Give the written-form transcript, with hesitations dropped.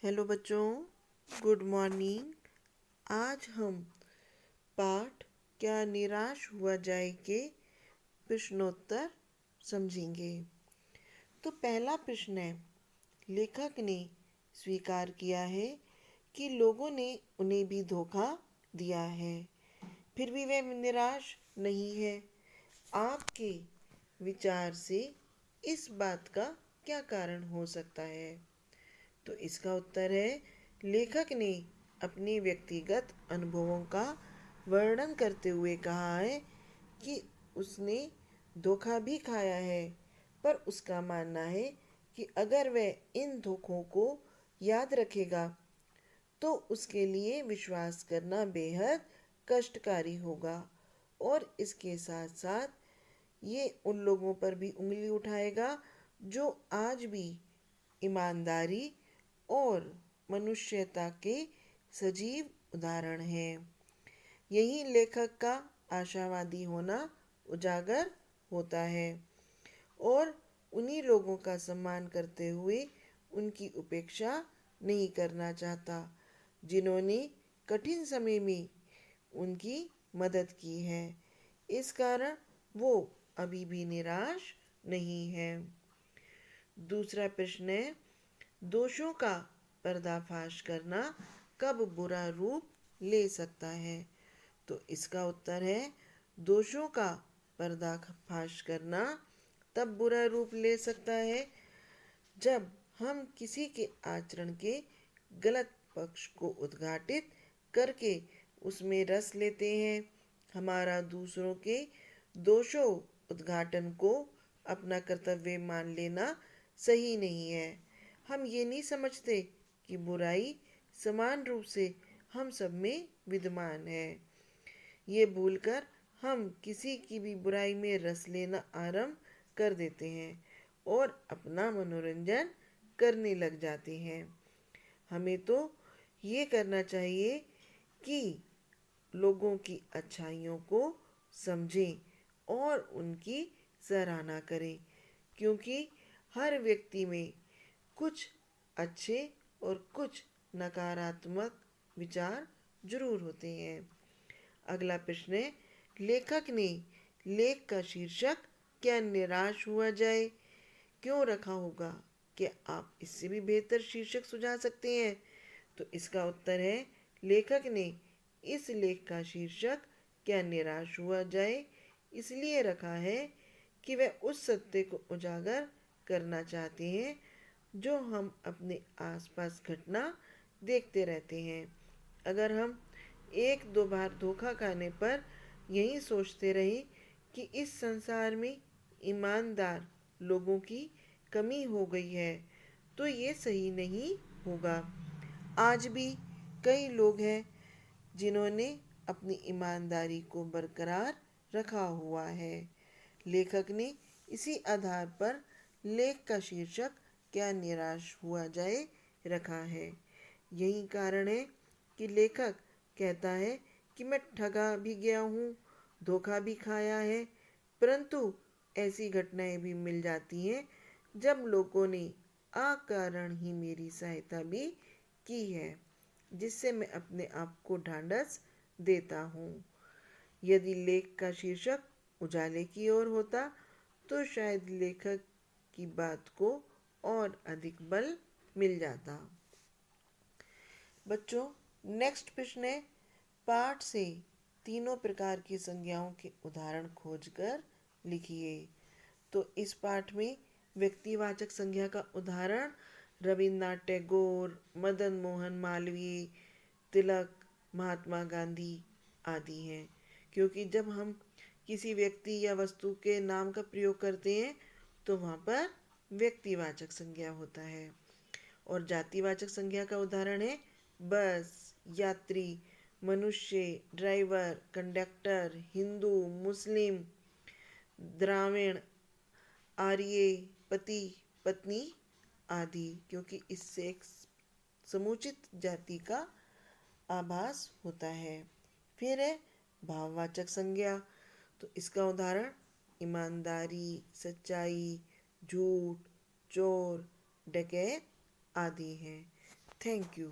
Hello बच्चों, good morning. आज हम पाठ क्या निराश हुआ जाए के प्रश्नोत्तर समझेंगे। तो पहला प्रश्न है, लेखक ने स्वीकार किया है कि लोगों ने उन्हें भी धोखा दिया है, फिर भी वह निराश नहीं है। आपके विचार से इस बात का क्या कारण हो सकता है? तो इसका उत्तर है, लेखक ने अपने व्यक्तिगत अनुभवों का वर्णन करते हुए कहा है कि उसने धोखा भी खाया है, पर उसका मानना है कि अगर वह इन धोखों को याद रखेगा तो उसके लिए विश्वास करना बेहद कष्टकारी होगा, और इसके साथ साथ ये उन लोगों पर भी उंगली उठाएगा जो आज भी ईमानदारी और मनुष्यता के सजीव उदाहरण हैं। यही लेखक का आशावादी होना उजागर होता है, और उन्हीं लोगों का सम्मान करते हुए उनकी उपेक्षा नहीं करना चाहता जिन्होंने कठिन समय में उनकी मदद की है। इस कारण वो अभी भी निराश नहीं है। दूसरा प्रश्न है, दोषों का पर्दाफाश करना कब बुरा रूप ले सकता है? तो इसका उत्तर है, दोषों का पर्दाफाश करना तब बुरा रूप ले सकता है जब हम किसी के आचरण के गलत पक्ष को उद्घाटित करके उसमें रस लेते हैं। हमारा दूसरों के दोषों उद्घाटन को अपना कर्तव्य मान लेना सही नहीं है। हम ये नहीं समझते कि बुराई समान रूप से हम सब में विद्यमान है। ये भूलकर हम किसी की भी बुराई में रस लेना आरंभ कर देते हैं और अपना मनोरंजन करने लग जाते हैं। हमें तो ये करना चाहिए कि लोगों की अच्छाइयों को समझें और उनकी सराहना करें, क्योंकि हर व्यक्ति में कुछ अच्छे और कुछ नकारात्मक विचार जरूर होते हैं। अगला प्रश्न है, लेखक ने लेख का शीर्षक क्या निराश हुआ जाए क्यों रखा होगा? क्या आप इससे भी बेहतर शीर्षक सुझा सकते हैं? तो इसका उत्तर है, लेखक ने इस लेख का शीर्षक क्या निराश हुआ जाए इसलिए रखा है कि वह उस सत्य को उजागर करना चाहते हैं जो हम अपने आसपास घटना देखते रहते हैं। अगर हम एक दो बार धोखा खाने पर यही सोचते रहे कि इस संसार में ईमानदार लोगों की कमी हो गई है, तो ये सही नहीं होगा। आज भी कई लोग हैं जिन्होंने अपनी ईमानदारी को बरकरार रखा हुआ है। लेखक ने इसी आधार पर लेख का शीर्षक क्या निराश हुआ जाए रखा है। यही कारण है कि लेखक कहता है कि मैं ठगा भी गया हूँ, धोखा भी खाया है, परंतु ऐसी घटनाएं भी मिल जाती हैं जब लोगों ने अकारण ही मेरी सहायता भी की है, जिससे मैं अपने आप को ढांढस देता हूँ। यदि लेख का शीर्षक उजाले की ओर होता तो शायद लेखक की बात को और अधिक बल मिल जाता। बच्चों, नेक्स्ट प्रश्न है, पाठ से तीनों प्रकार की संज्ञाओं के उदाहरण खोजकर लिखिए। तो इस पाठ में व्यक्तिवाचक संज्ञा का उदाहरण रविन्द्रनाथ टैगोर, मदन मोहन मालवीय, तिलक, महात्मा गांधी आदि हैं। क्योंकि जब हम किसी व्यक्ति या वस्तु के नाम का प्रयोग करते हैं तो वहाँ पर व्यक्तिवाचक संज्ञा होता है। और जातिवाचक संज्ञा का उदाहरण है बस, यात्री, मनुष्य, ड्राइवर, कंडक्टर, हिंदू, मुस्लिम, द्राविड़, आर्य, पति, पत्नी आदि, क्योंकि इससे एक समुचित जाति का आभास होता है। फिर है भाववाचक संज्ञा। तो इसका उदाहरण ईमानदारी, सच्चाई, झूठ, चोर, डकैत आदि हैं। Thank you.